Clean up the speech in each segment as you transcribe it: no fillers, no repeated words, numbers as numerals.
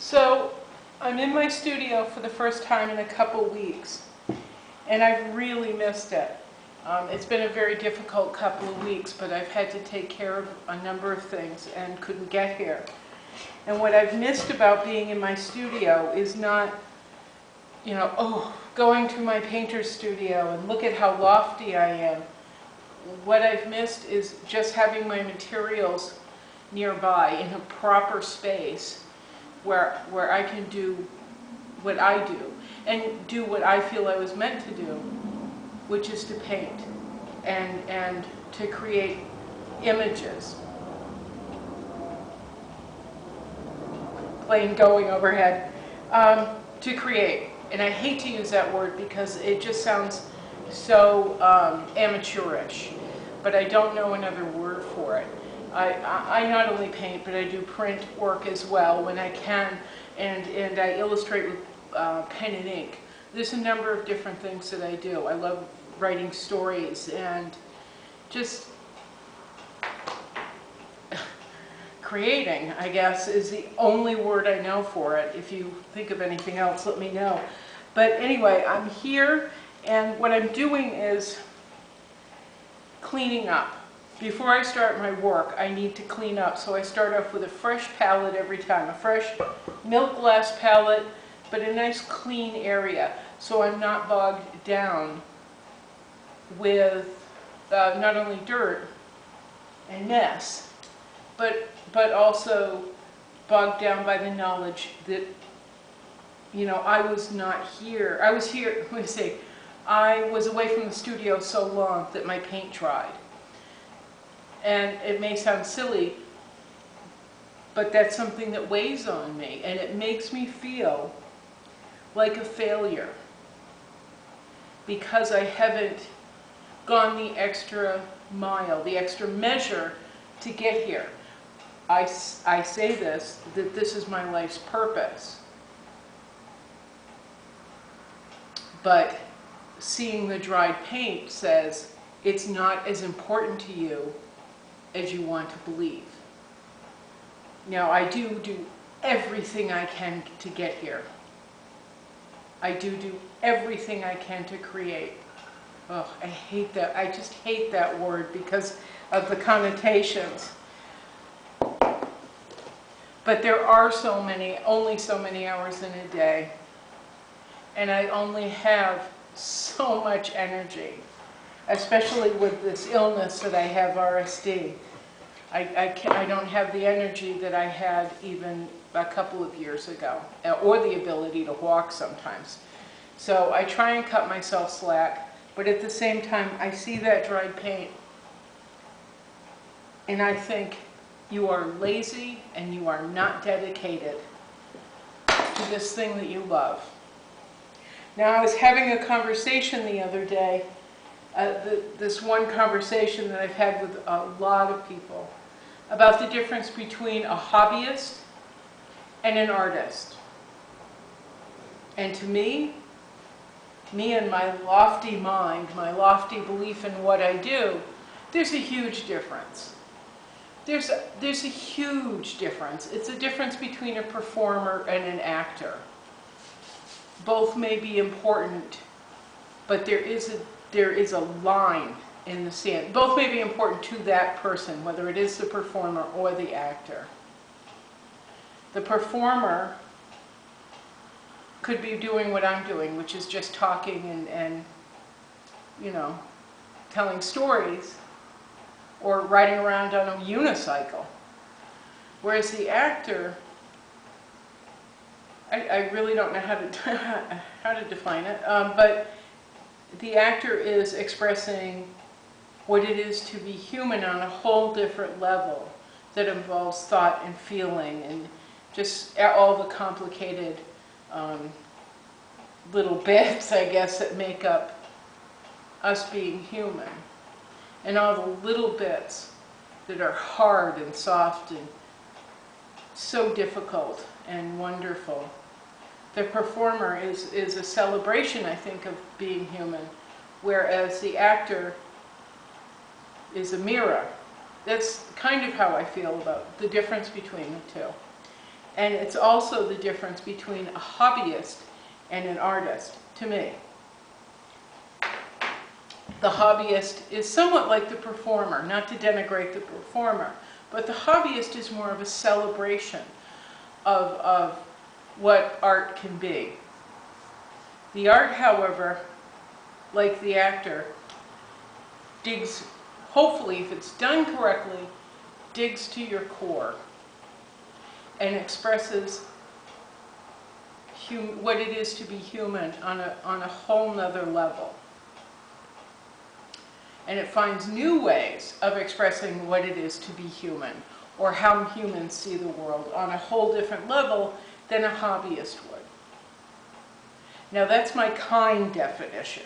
So I'm in my studio for the first time in a couple weeks, and I've really missed it. It's been a very difficult couple of weeks, but I've had to take care of a number of things and couldn't get here. And what I've missed about being in my studio is not, going to my painter's studio and look at how lofty I am. What I've missed is just having my materials nearby in a proper space where I can do what I do and do what I feel I was meant to do, which is to paint and to create images. Plane going overhead. To create. And I hate to use that word because it just sounds so amateurish, but I don't know another word for it. I not only paint, but I do print work as well when I can, and I illustrate with pen and ink. There's a number of different things that I do. I love writing stories, and just creating, I guess, is the only word I know for it. If you think of anything else, let me know. But anyway, I'm here, and what I'm doing is cleaning up. Before I start my work, I need to clean up, so I start off with a fresh palette every time, a fresh milk glass palette, but a nice clean area, so I'm not bogged down with not only dirt and mess, but also bogged down by the knowledge that, I was not here. I was here, let me see, I was away from the studio so long that my paint dried. And it may sound silly, but that's something that weighs on me, and it makes me feel like a failure because I haven't gone the extra mile, the extra measure to get here. I say this, that this is my life's purpose. But seeing the dried paint says it's not as important to you as you want to believe. Now, I do everything I can to get here. I do everything I can to create. Oh, I hate that. I just hate that word because of the connotations. But there are only so many hours in a day. And I only have so much energy, especially with this illness that I have, RSD. I don't have the energy that I had even a couple of years ago, or the ability to walk sometimes. So I try and cut myself slack, but at the same time, I see that dried paint, and I think, you are lazy and you are not dedicated to this thing that you love. Now, I was having a conversation the other day, this one conversation that I've had with a lot of people, about the difference between a hobbyist and an artist. And to me and my lofty mind, my lofty belief in what I do, there's a huge difference. There's a huge difference. It's a difference between a performer and an actor. Both may be important, but there is a line in the sand. Both may be important to that person, whether it is the performer or the actor. The performer could be doing what I'm doing, which is just talking and telling stories, or riding around on a unicycle. Whereas the actor, I really don't know how to define it, but the actor is expressing what it is to be human on a whole different level that involves thought and feeling and just all the complicated little bits, I guess, that make up us being human. And all the little bits that are hard and soft and so difficult and wonderful. The performer is a celebration, I think, of being human, whereas the actor is a mirror. That's kind of how I feel about the difference between the two. And it's also the difference between a hobbyist and an artist, to me. The hobbyist is somewhat like the performer, not to denigrate the performer, but the hobbyist is more of a celebration of what art can be. The art, however, like the actor, digs, hopefully if it's done correctly, digs to your core and expresses what it is to be human on a whole nother level. And it finds new ways of expressing what it is to be human, or how humans see the world on a whole different level than a hobbyist would. Now that's my kind definition.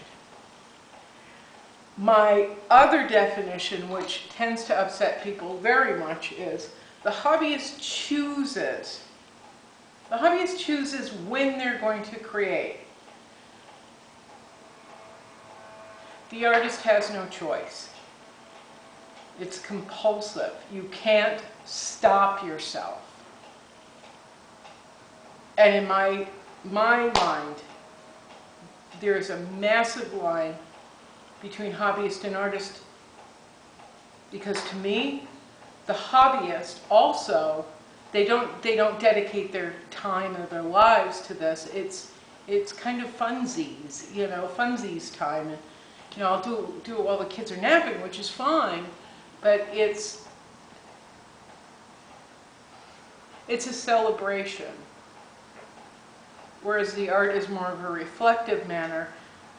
My other definition, which tends to upset people very much, is the hobbyist chooses. The hobbyist chooses when they're going to create. The artist has no choice. It's compulsive. You can't stop yourself. And in my mind, there's a massive line between hobbyist and artist, because to me, the hobbyist also, they don't dedicate their time or their lives to this. It's kind of funsies, you know, funsies time. You know, I'll do it while the kids are napping, which is fine, but it's a celebration. Whereas the art is more of a reflective manner,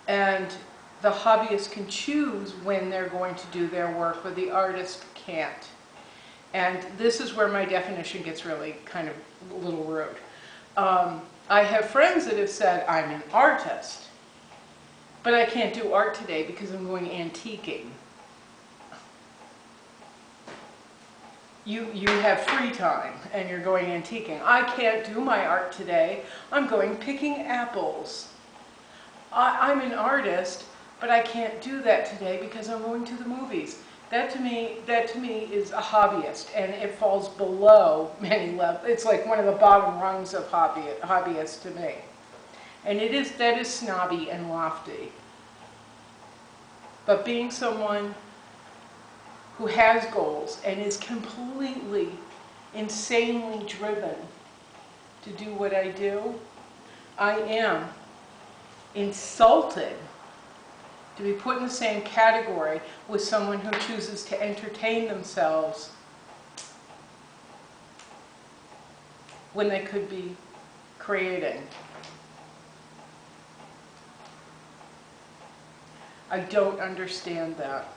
and the hobbyist can choose when they're going to do their work, but the artist can't. And this is where my definition gets really kind of a little rude. I have friends that have said, I'm an artist, but I can't do art today because I'm going antiquing. You have free time and you're going antiquing. I can't do my art today. I'm going picking apples. I'm an artist, but I can't do that today because I'm going to the movies. That to me is a hobbyist, and it falls below many levels. It's like one of the bottom rungs of hobbyist to me. And that is snobby and lofty. But being someone who has goals and is completely, insanely driven to do what I do, I am insulted to be put in the same category with someone who chooses to entertain themselves when they could be creating. I don't understand that.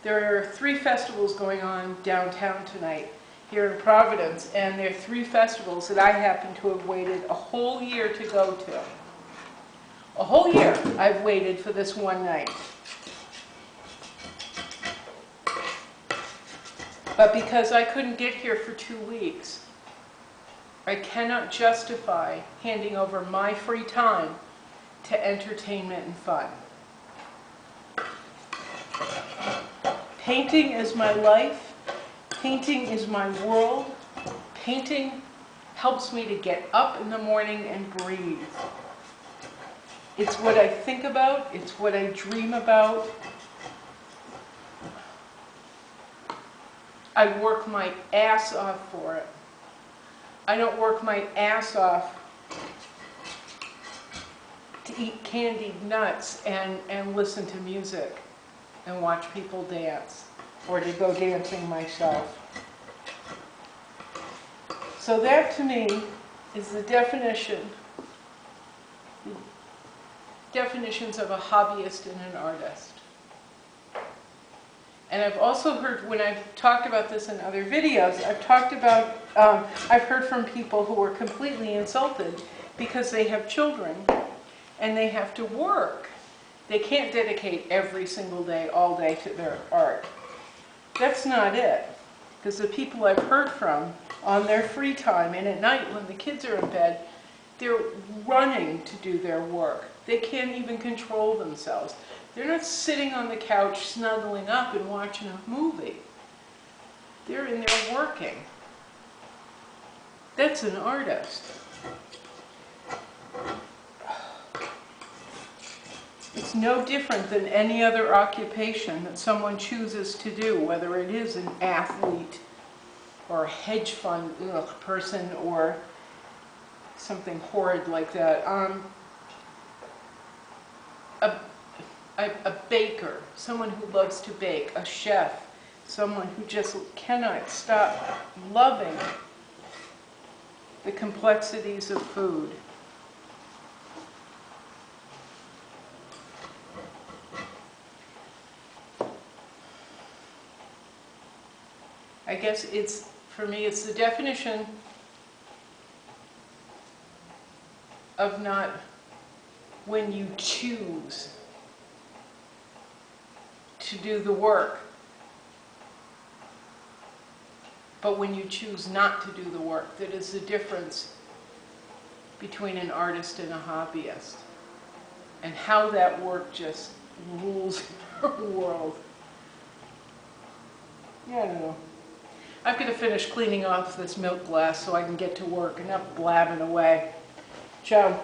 There are 3 festivals going on downtown tonight here in Providence, and there are 3 festivals that I happen to have waited a whole year to go to. A whole year I've waited for this one night. But because I couldn't get here for 2 weeks, I cannot justify handing over my free time to entertainment and fun. Painting is my life. Painting is my world. Painting helps me to get up in the morning and breathe. It's what I think about. It's what I dream about. I work my ass off for it. I don't work my ass off to eat candied nuts and listen to music and watch people dance, or to go dancing myself. So that to me is the definitions of a hobbyist and an artist. And I've also heard, when I've talked about this in other videos, I've heard from people who were completely insulted because they have children and they have to work. They can't dedicate every single day, all day to their art. That's not it. Because the people I've heard from on their free time and at night when the kids are in bed, they're running to do their work. They can't even control themselves. They're not sitting on the couch snuggling up and watching a movie. They're in there working. That's an artist. It's no different than any other occupation that someone chooses to do, whether it is an athlete or a hedge fund person or something horrid like that. A baker, someone who loves to bake, a chef, someone who just cannot stop loving the complexities of food. I guess for me, it's the definition of not when you choose to do the work, but when you choose not to do the work. That is the difference between an artist and a hobbyist, and how that work just rules our world. Yeah, I don't know. I'm going to finish cleaning off this milk glass so I can get to work. Enough blabbing away. Ciao.